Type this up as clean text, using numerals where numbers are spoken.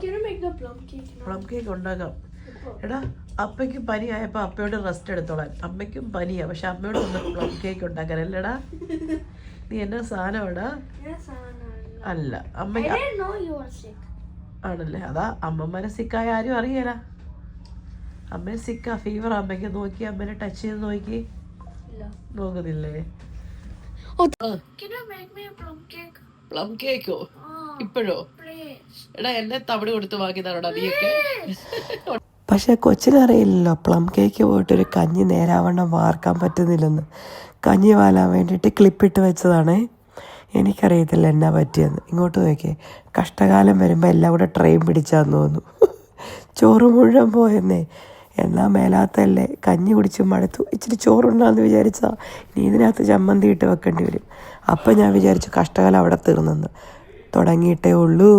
Can you make the plum cake now? Plum cake ഉണ്ടാക്കാം. എടാ അപ്പയ്ക്കും പനിയായപ്പോൾ അപ്പയോട് rest എടുത്തോളാൻ. അമ്മയ്ക്കും പനിയാ, പക്ഷെ അമ്മയോട് ഒന്ന് പ്ലം കേക്ക് ഉണ്ടാക്കാനല്ലേടാ? നീ എന്നാ സാധനമാടാ? Yes, Anna. അല്ല I അമ്മ didn't know you were sick. ആണല്ലേ? അതാ അമ്മമാരെ സിക്കായ ആരും അറിയല. അമ്മ സിക്കാ, ഫീവർ. അമ്മയ്ക്ക് നോക്കി, അമ്മേനെ ടച്ച് ചെയ്ത് നോക്കി. No. നോക്കുന്നില്ലേ? Can you make me a plum cake? Plum കേക്കോ? Oh, ഇപ്പോഴോ? please. എടാ എന്നെ തവിട് കൊടുത്ത് വാങ്ങിയതാണോടാ നീയൊക്കെ? പക്ഷെ കൊച്ചിനറിയില്ലല്ലോ പ്ലം കേക്ക് പോയിട്ട് ഒരു കഞ്ഞി നേരാവണ്ണം വാർക്കാൻ പറ്റുന്നില്ലെന്ന്. കഞ്ഞി വാലാൻ വേണ്ടിയിട്ട് ക്ലിപ്പിട്ട് വെച്ചതാണ്. എനിക്കറിയത്തില്ല എന്നാ പറ്റിയെന്ന്. ഇങ്ങോട്ട് നോക്കിയേ, കഷ്ടകാലം വരുമ്പോൾ എല്ലാം കൂടെ ട്രെയിൻ പിടിച്ചാന്ന് തോന്നുന്നു. ചോറ് മുഴുവൻ പോയെന്നേ. എന്നാൽ മേലാത്തല്ലേ, കഞ്ഞി കുടിച്ച് മടുത്തു. ഇച്ചിരി ചോറുണ്ടാന്ന് വിചാരിച്ചാൽ ഇനി ഇതിനകത്ത് ചമ്മന്തി ഇട്ട് വെക്കേണ്ടി വരും. അപ്പം ഞാൻ വിചാരിച്ചു കഷ്ടകാലം അവിടെ തീർന്നെന്ന്. തുടങ്ങിയിട്ടേ ഉള്ളൂ.